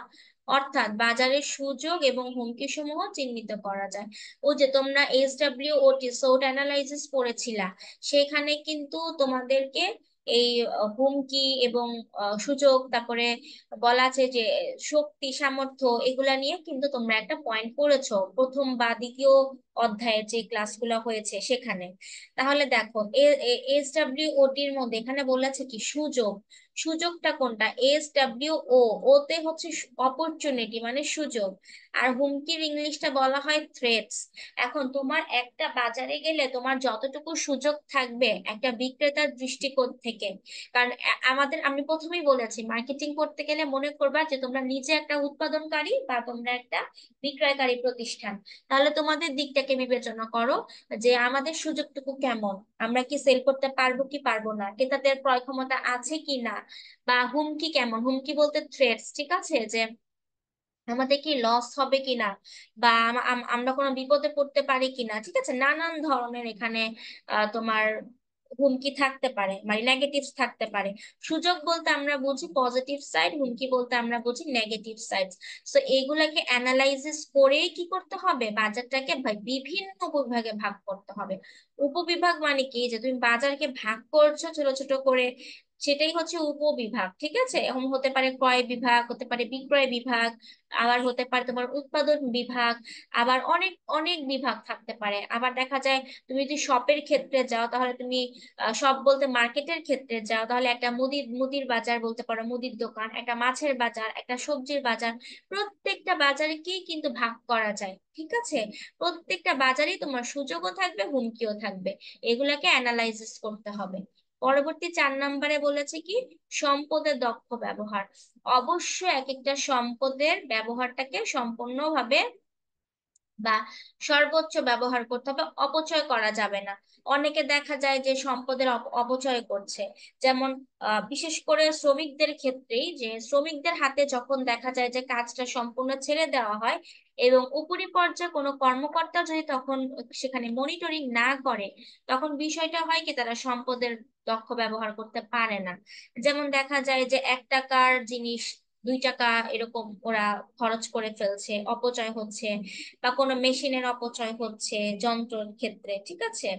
অর্থাৎ বাজারের সুযোগ এবং হুমকি সমূহ চিহ্নিত করা যায়। ও যে তোমরা SWOT SWOT অ্যানালাইসিস পড়েছিলা, সেখানে কিন্তু তোমাদেরকে এই হুমকি এবং সুযোগ, তারপরে বলা আছে যে শক্তি, সামর্থ্য, এগুলা নিয়ে কিন্তু তোমরা একটা পয়েন্ট পড়েছো প্রথম বা দ্বিতীয় অধ্যায়ে যে ক্লাসগুলো হয়েছে সেখানে। তাহলে দেখো, SWOT-র মধ্যে এখানে বলেছে কি, সুযোগ। সুযোগটা কোনটা, SWO, ওতে হচ্ছে অপরচুনিটি মানে সুযোগ, আর হুমকির ইংলিশটা বলা হয় থ্রেটস। এখন তোমার একটা বাজারে গেলে তোমার যতটুকু সুযোগ থাকবে একটা বিক্রেতার দৃষ্টিকোণ থেকে, কারণ আমি প্রথমেই বলেছি, মার্কেটিং করতে গেলে মনে করবা যে তোমরা নিজে একটা উৎপাদনকারী বা তোমরা একটা বিক্রয়কারী প্রতিষ্ঠান। তাহলে তোমাদের দিকটাকে বিবেচনা করো, যে আমাদের সুযোগটুকু কেমন, আমরা কি সেল করতে পারবো কি পারবো না, ক্রেতাদের ক্রয় ক্ষমতা আছে কি না, বা হুমকি কেমন, হুমকি বলতে থ্রেটস, ঠিক আছে, যে আমাদের কি লস হবে কিনা, বা আমরা কোনো বিপদে পড়তে পারি কিনা, ঠিক আছে, নানান ধরনের এখানে তোমার হুমকি থাকতে পারে, মানে নেগেটিভস থাকতে পারে। সুযোগ বলতে আমরা বুঝি পজিটিভ সাইড, হুমকি বলতে আমরা বুঝি নেগেটিভ সাইড। তো এইগুলাকে অ্যানালাইসিস করেই কি করতে হবে, বাজারটাকে বিভিন্ন উপবিভাগে ভাগ করতে হবে। উপবিভাগ মানে কি, যে তুমি বাজারকে ভাগ করছো ছোট ছোট করে, সেটাই হচ্ছে উপবিভাগ, ঠিক আছে। এখন হতে পারে ক্রয় বিভাগ, হতে পারে বিক্রয় বিভাগ, আবার হতে পারে তোমার উৎপাদন বিভাগ, আবার অনেক অনেক বিভাগ থাকতে পারে। আবার দেখা যায় তুমি যদি শপের ক্ষেত্রে যাও, তাহলে তুমি শপ বলতে মার্কেটের ক্ষেত্রে যাও, তাহলে একটা মুদির মুদির বাজার বলতে পারো, মুদির দোকান, একটা মাছের বাজার, একটা সবজির বাজার, প্রত্যেকটা বাজারকেই কিন্তু ভাগ করা যায়, ঠিক আছে। প্রত্যেকটা বাজারেই তোমার সুযোগও থাকবে, হুমকিও থাকবে, এগুলাকে অ্যানালাইসিস করতে হবে। পরবর্তী 4 নাম্বারে বলেছে কি, সম্পদের দক্ষ ব্যবহার। অবশ্যই এক একটা সম্পদের ব্যবহারটাকে সম্পূর্ণভাবে বা সর্বোচ্চ ব্যবহার করতে হবে, অপচয় করা যাবে না। অনেকে দেখা যায় যে সম্পদের অপচয় করছে। যেমন বিশেষ করে শ্রমিকদের ক্ষেত্রেই, যে শ্রমিকদের হাতে যখন দেখা যায় যে কাজটা সম্পূর্ণ ছেড়ে দেওয়া হয়, এবং উপরি পর্যায়ে কোনো কর্মকর্তা যদি তখন সেখানে মনিটরিং না করে, তখন বিষয়টা হয় কি, তারা সম্পদের দক্ষ ব্যবহার করতে পারে না। যেমন দেখা যায় যে 1 টাকার জিনিস 2 টাকা এরকম ওরা খরচ করে ফেলছে, অপচয় হচ্ছে। বা কোনো মেশিনের অপচয় হচ্ছে যন্ত্রের ক্ষেত্রে, ঠিক আছে।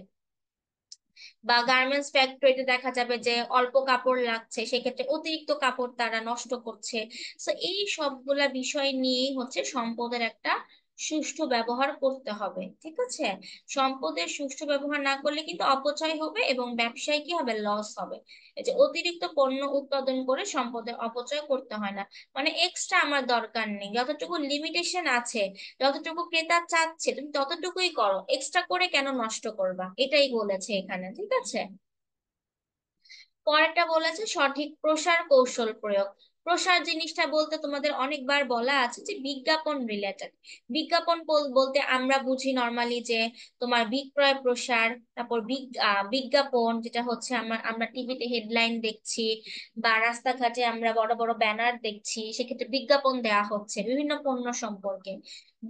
বা গার্মেন্টস ফ্যাক্টরিতে দেখা যাবে যে অল্প কাপড় লাগছে, সেক্ষেত্রে অতিরিক্ত কাপড় তারা নষ্ট করছে। তো এই সবগুলা বিষয় নিয়েই হচ্ছে সম্পদের একটা সুষ্ঠু ব্যবহার করতে হবে, ঠিক আছে। সম্পদের সুষ্ঠু ব্যবহার না করলে কিন্তু অপচয় হবে, এবং ব্যবসায় কি হবে, লস হবে। এই যে অতিরিক্ত পণ্য উৎপাদন করে সম্পদের অপচয় করতে হয় না। মানে এক্সট্রা আমার দরকার নেই, যতটুকু লিমিটেশন আছে, যতটুকু ক্রেতা চাচ্ছে তুমি ততটুকুই করো, এক্সট্রা করে কেন নষ্ট করবা, এটাই বলেছে এখানে, ঠিক আছে। পরেরটা বলেছে সঠিক প্রসার কৌশল প্রয়োগ। প্রসার জিনিসটা বলতে তোমাদের অনেকবার বলা আছে যে বিজ্ঞাপন রিলেটেড। বিজ্ঞাপন বলতে আমরা বুঝি নর্মালি যে তোমার বিক্রয় প্রসার, তারপর বিজ্ঞাপন যেটা হচ্ছে আমরা টিভিতে হেডলাইন দেখছি, বা রাস্তাঘাটে আমরা বড় বড় ব্যানার দেখছি, সেক্ষেত্রে বিজ্ঞাপন দেওয়া হচ্ছে বিভিন্ন পণ্য সম্পর্কে।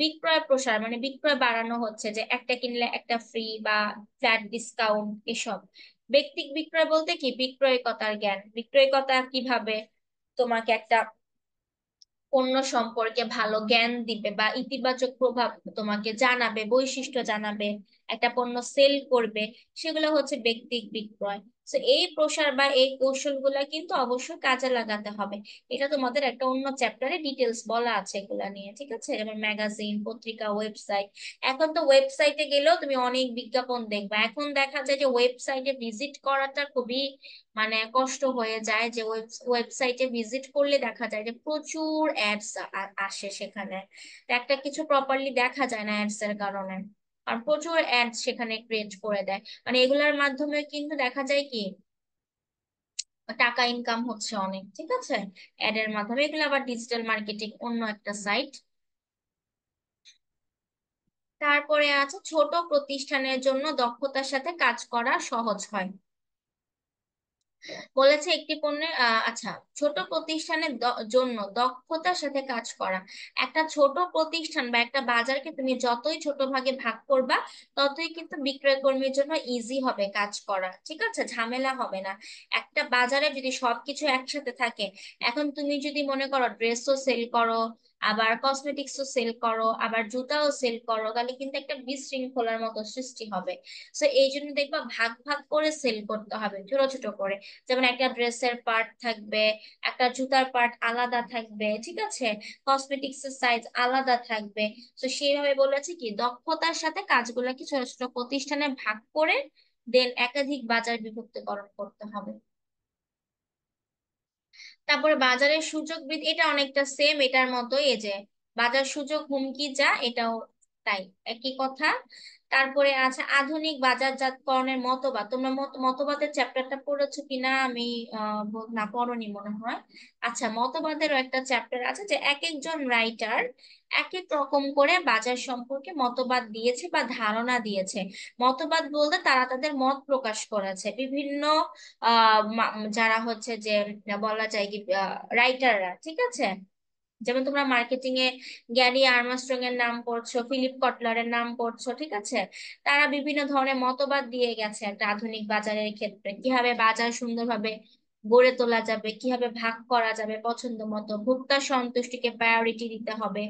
বিক্রয় প্রসার মানে বিক্রয় বাড়ানো হচ্ছে, যে একটা কিনলে একটা ফ্রি বা ফ্ল্যাট ডিসকাউন্ট এসব। ব্যক্তিক বিক্রয় বলতে কি, বিক্রয়কতার জ্ঞান, বিক্রয়কতা কিভাবে তোমাকে একটা পণ্য সম্পর্কে ভালো জ্ঞান দিবে বা ইতিবাচক প্রভাব তোমাকে জানাবে, বৈশিষ্ট্য জানাবে, একটা পণ্য সেল করবে, সেগুলো হচ্ছে ব্যক্তিক বিক্রয়। তো এই প্রসার বা এই কৌশলগুলা কিন্তু অবশ্যই কাজে লাগাতে হবে। এটা তোমাদের একটা অন্য চ্যাপ্টারে ডিটেলস বলা আছে এগুলা নিয়ে, ঠিক আছে। যেমন ম্যাগাজিন, পত্রিকা, ওয়েবসাইট। এখন তো ওয়েবসাইটে গেলেও তুমি অনেক বিজ্ঞাপন দেখবা। এখন দেখা যায় যে ওয়েবসাইটে ভিজিট করাটা খুবই মানে কষ্ট হয়ে যায়, যে ওয়েবসাইটে ভিজিট করলে দেখা যায় যে প্রচুর অ্যাডস আসে সেখানে। তো একটা কিছু প্রপারলি দেখা যায় না অ্যাডস এর কারণে। আর প্রচুর অ্যাডস সেখানে ক্রিয়েট করে দেয়। মানে এগুলোর মাধ্যমে কিন্তু দেখা যায় কি, টাকা ইনকাম হচ্ছে অনেক, ঠিক আছে, অ্যাড এর মাধ্যমে। এগুলো আবার ডিজিটাল মার্কেটিং, অন্য একটা সাইট। তারপরে আছে ছোট প্রতিষ্ঠানের জন্য দক্ষতার সাথে কাজ করা সহজ হয়। বলেছে একটি পণ্যের আচ্ছা, ছোট প্রতিষ্ঠানের জন্য দক্ষতার সাথে কাজ করা। একটা ছোট প্রতিষ্ঠান বা একটা বাজারকে তুমি যতই ছোট ভাগে ভাগ করবা, ততই কিন্তু বিক্রয় কর্মীর জন্য ইজি হবে কাজ করা, ঠিক আছে, ঝামেলা হবে না। একটা বাজারে যদি সবকিছু একসাথে থাকে, এখন তুমি যদি মনে করো ড্রেসও সেল করো, আবার কসমেটিক্সও সেল করো, আবার জুতাও সেল করো, তাহলে কিন্তু একটা বিশৃঙ্খলার মতো সৃষ্টি হবে। তো এই জন্য দেখবা ভাগ ভাগ করে সেল করতে হবে, ছোট ছোট করে। যেমন একটা ড্রেসের পার্ট থাকবে, একটা জুতার পার্ট আলাদা থাকবে, ঠিক আছে, কসমেটিক্স এর সাইজ আলাদা থাকবে। তো সেইভাবে বলেছে কি, দক্ষতার সাথে কাজগুলোকে ছোট ছোট প্রতিষ্ঠানে ভাগ করে দেন একাধিক বাজার বিভক্তকরণ করতে হবে। তারপরে বাজারের সুযোগ বৃদ্ধি, এটা অনেকটা সেম এটার মতোই, এই যে বাজার সুযোগ হুমকি যা, এটাও তাই, একই কথা। তারপরে আছে আধুনিক বাজারজাতকরণের মতবাদ। তোমরা মতবাদের চ্যাপ্টারটা পড়েছো কিনা আমি না, পড়োনি মনে হয়। আচ্ছা, মতবাদেরও একটা চ্যাপ্টার আছে, যে এক একজন রাইটার এক এক রকম করে বাজার সম্পর্কে মতবাদ দিয়েছে বা ধারণা দিয়েছে। মতবাদ বলতে তারা তাদের মত প্রকাশ করেছে বিভিন্ন যারা হচ্ছে যে বলা যায় কি রাইটাররা, ঠিক আছে। যেমন তোমরা মার্কেটিং এ গ্যারি আর্মস্ট্রং এর নাম পড়ছো, ফিলিপ কটলারের নাম পড়ছো, ঠিক আছে। তারা বিভিন্ন ধরনের মতবাদ দিয়ে গেছে একটা আধুনিক বাজারের ক্ষেত্রে, কিভাবে বাজার সুন্দরভাবে গড়ে তোলা যাবে, কিভাবে ভাগ করা যাবে পছন্দ মতো, ভোক্তা সন্তুষ্টিকে প্রায়োরিটি দিতে হবে।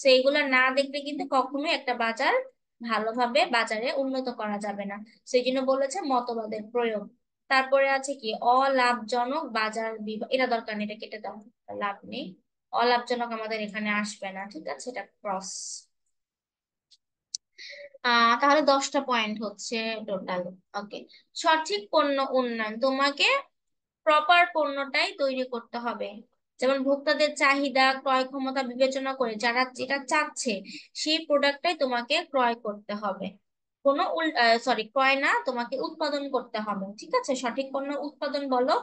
তো এইগুলো না দেখলে কিন্তু কখনোই একটা বাজার ভালোভাবে বাজারে উন্নত করা যাবে না। সেই জন্য বলেছে মতবাদের প্রয়োগ। তারপরে আছে কি অলাভজনক বাজার বিভাগ, এটা দরকার নেই, এটা কেটে দাও, লাভ নেই। অলাভজনক আমাদের এখানে আসবে না, ঠিক আছে, এটা ক্রস। তাহলে 10টা পয়েন্ট হচ্ছে টোটাল। ওকে। সঠিক পণ্য উন্নয়ন, তোমাকে প্রপার পণ্যটাই তৈরি করতে হবে। যেমন ভোক্তাদের চাহিদা, ক্রয় ক্ষমতা বিবেচনা করে যারা যেটা চাচ্ছে সেই প্রোডাক্টটাই তোমাকে ক্রয় করতে হবে। কোনো সরি, ক্রয় না, তোমাকে উৎপাদন করতে হবে, ঠিক আছে। সঠিক পণ্য উৎপাদন বলো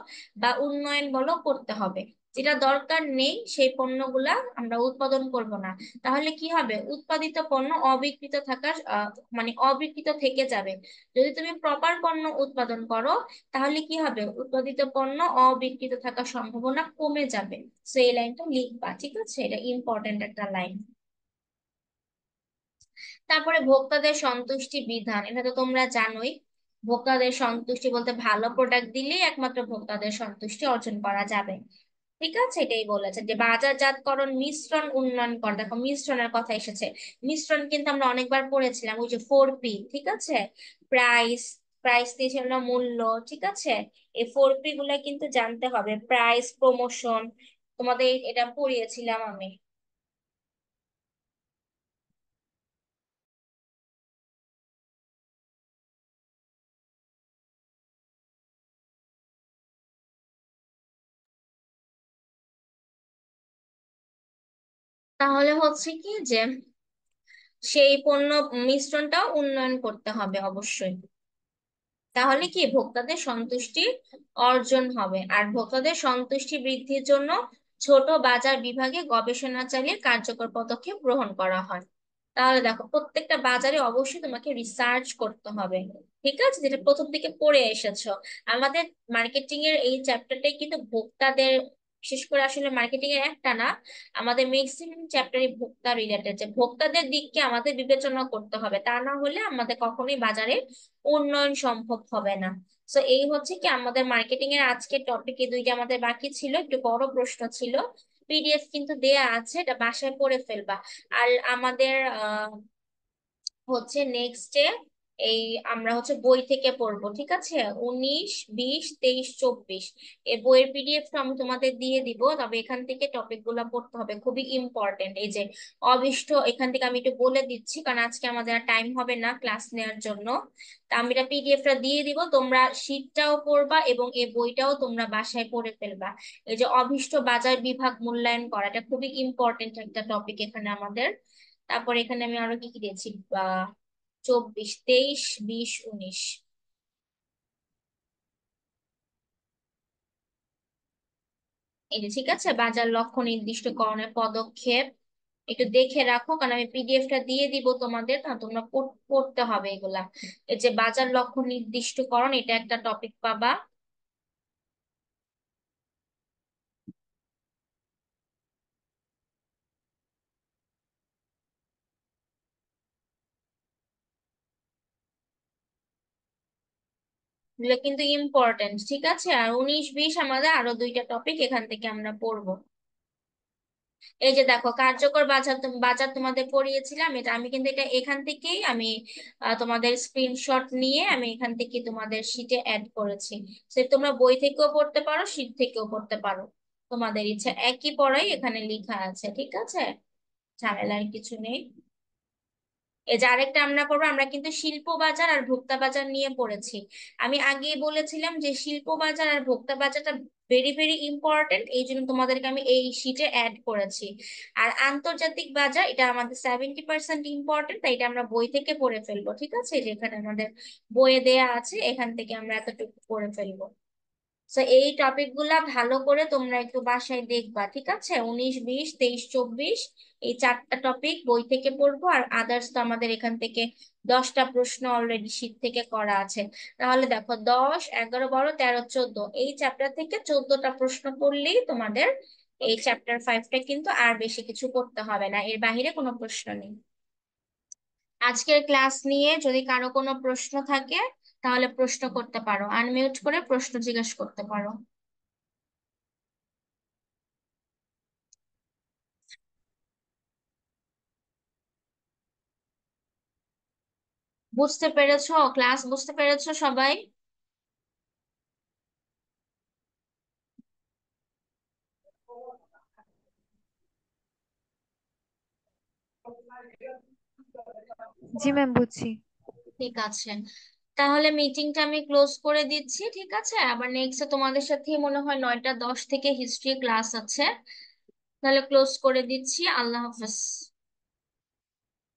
বা উন্নয়ন বলো করতে হবে। যেটা দরকার নেই সেই পণ্যগুলা আমরা উৎপাদন করব না। তাহলে কি হবে, উৎপাদিত পণ্য অবিকৃত থাকার মানে অবিকৃত থেকে যাবে। যদি তুমি প্রপার পণ্য উৎপাদন করো, তাহলে কি হবে, উৎপাদিত পণ্য অবিকৃত থাকার সম্ভাবনা কমে যাবে। সো এই লাইনটা লিখবা, ঠিক আছে, এটা ইম্পর্টেন্ট একটা লাইন। তারপরে ভোক্তাদের সন্তুষ্টি বিধান, এটা তো তোমরা জানোই। ভোক্তাদের সন্তুষ্টি বলতে ভালো প্রোডাক্ট দিলেই একমাত্র ভোক্তাদের সন্তুষ্টি অর্জন করা যাবে। ঠিক আছে, এটাই বলেছে যে বাজারজাতকরণ মিশ্রণ উন্নয়ন কর। দেখো মিশ্রণের কথা এসেছে। মিশ্রণ কিন্তু আমরা অনেকবার পড়েছিলাম, ওই যে 4P, ঠিক আছে। প্রাইস, প্রাইস দিয়ে ছিল না মূল্য, ঠিক আছে। এই 4P গুলা কিন্তু জানতে হবে, প্রাইস, প্রমোশন, তোমাদের এটা পড়িয়েছিলাম আমি। তাহলে হচ্ছে কি যে সেই পণ্য মিশ্রণটাও উন্নয়ন করতে হবে অবশ্যই। তাহলে কি ভোক্তাদের সন্তুষ্টি অর্জন হবে। আর ভোক্তাদের সন্তুষ্টি বৃদ্ধির জন্য ছোট বাজার বিভাগে গবেষণা চালিয়ে কার্যকর পদক্ষেপ গ্রহণ করা হয়। তাহলে দেখো প্রত্যেকটা বাজারে অবশ্যই তোমাকে রিসার্চ করতে হবে, ঠিক আছে, যেটা প্রথম দিকে পড়ে এসেছো। আমাদের মার্কেটিং এর এই চ্যাপ্টারটাই কিন্তু ভোক্তাদের, বিশেষ করে আসলে মার্কেটিং এর একটা না, আমাদের ম্যাক্সিমাম চ্যাপ্টারই ভোক্তা রিলেটেড, যে ভোক্তাদের দিককে আমাদের বিবেচনা করতে হবে, তা না হলে আমাদের কখনোই বাজারে উন্নয়ন সম্ভব হবে না। তো এই হচ্ছে কি আমাদের মার্কেটিং এর আজকের টপিকে দুইটা আমাদের বাকি ছিল, একটু বড় প্রশ্ন ছিল। পিডিএফ কিন্তু দেয়া আছে, এটা বাসায় পড়ে ফেলবা। আর আমাদের হচ্ছে নেক্সটে এই আমরা হচ্ছে বই থেকে পড়বো, ঠিক আছে। 19, 20, 23, 24 এই বইয়ের পিডিএফটা আমি তোমাদের দিয়ে দিব, তবে এখান থেকে টপিক গুলা পড়তে হবে, খুবই ইম্পর্টেন্ট। এই যে অভীষ্ট, এখান থেকে আমি একটু বলে দিচ্ছি কারণ আজকে আমাদের টাইম হবে না ক্লাস নেওয়ার জন্য। তা আমি এটা পিডিএফটা দিয়ে দিব, তোমরা শীটটাও পড়বা এবং এই বইটাও তোমরা বাসায় পড়ে ফেলবা। এই যে অভীষ্ট বাজার বিভাগ মূল্যায়ন করা, এটা খুবই ইম্পর্টেন্ট একটা টপিক এখানে আমাদের। তারপর এখানে আমি আরো কি কি দিয়েছি, 24, 23, 20, 19, এই যে ঠিক আছে, বাজার লক্ষ্য নির্দিষ্টকরণের পদক্ষেপ একটু দেখে রাখো, কারণ আমি পিডিএফটা দিয়ে দিব তোমাদের, তা তোমরা পড়তে হবে এগুলা। এই যে বাজার লক্ষ্য নির্দিষ্টকরণ, এটা একটা টপিক পাবা। এগুলো কিন্তু ইম্পর্টেন্ট, ঠিক আছে। আর 19, 20 আমাদের আরো দুইটা টপিক এখান থেকে আমরা পড়বো। এই যে দেখো কার্যকর বাজার, বাজার তোমাদের পড়িয়েছিলাম, এটা আমি কিন্তু এটা এখান থেকেই আমি তোমাদের স্ক্রিনশট নিয়ে আমি এখান থেকে তোমাদের শিটে অ্যাড করেছি। সে তোমরা বই থেকেও পড়তে পারো, শিট থেকেও পড়তে পারো, তোমাদের ইচ্ছা, একই পড়াই এখানে লেখা আছে, ঠিক আছে, ঝামেলার কিছু নেই। এই যে আরেকটা আমরা পড়বো, আমরা কিন্তু শিল্প বাজার আর ভোক্তা বাজার নিয়ে পড়েছি। আমি আগেই বলেছিলাম যে শিল্প বাজার আর ভোক্তা বাজারটা ভেরি ভেরি ইম্পর্টেন্ট, এই জন্য তোমাদেরকে আমি এই শিটে অ্যাড করেছি। আর আন্তর্জাতিক বাজার, এটা আমাদের 70% ইম্পর্টেন্ট, তাই এটা আমরা বই থেকে পড়ে ফেলবো, ঠিক আছে, যেখানে আমাদের বইয়ে দেয়া আছে এখান থেকে আমরা এতটুকু পড়ে ফেলবো। তো এই টপিক গুলা ভালো করে তোমরা একটু বাসায় দেখবা, ঠিক আছে। 19, 20, 23, 24 এই চারটা টপিক বই থেকে পড়বো, আর আদার্স তো আমাদের এখান থেকে 10টা প্রশ্ন অলরেডি শীট থেকে করা আছে। তাহলে দেখো 10, 11, 12, 13, 14 এই চ্যাপ্টার থেকে 14টা প্রশ্ন করলেই তোমাদের এই চ্যাপ্টার 5টা কিন্তু আর বেশি কিছু করতে হবে না, এর বাইরে কোনো প্রশ্ন নেই। আজকের ক্লাস নিয়ে যদি কারো কোনো প্রশ্ন থাকে তাহলে প্রশ্ন করতে পারো, আনমিউট করে প্রশ্ন জিজ্ঞেস করতে পারো। বুঝতে পেরেছো? ক্লাস বুঝতে পেরেছো সবাই? জি ম্যাম, বুঝছি। ঠিক আছে, তাহলে মিটিংটা আমি ক্লোজ করে দিচ্ছি, ঠিক আছে। আবার নেক্সট তোমাদের সাথে মনে হয় 9টা 10 থেকে হিস্ট্রি ক্লাস আছে। তাহলে ক্লোজ করে দিচ্ছি, আল্লাহ হাফেজ।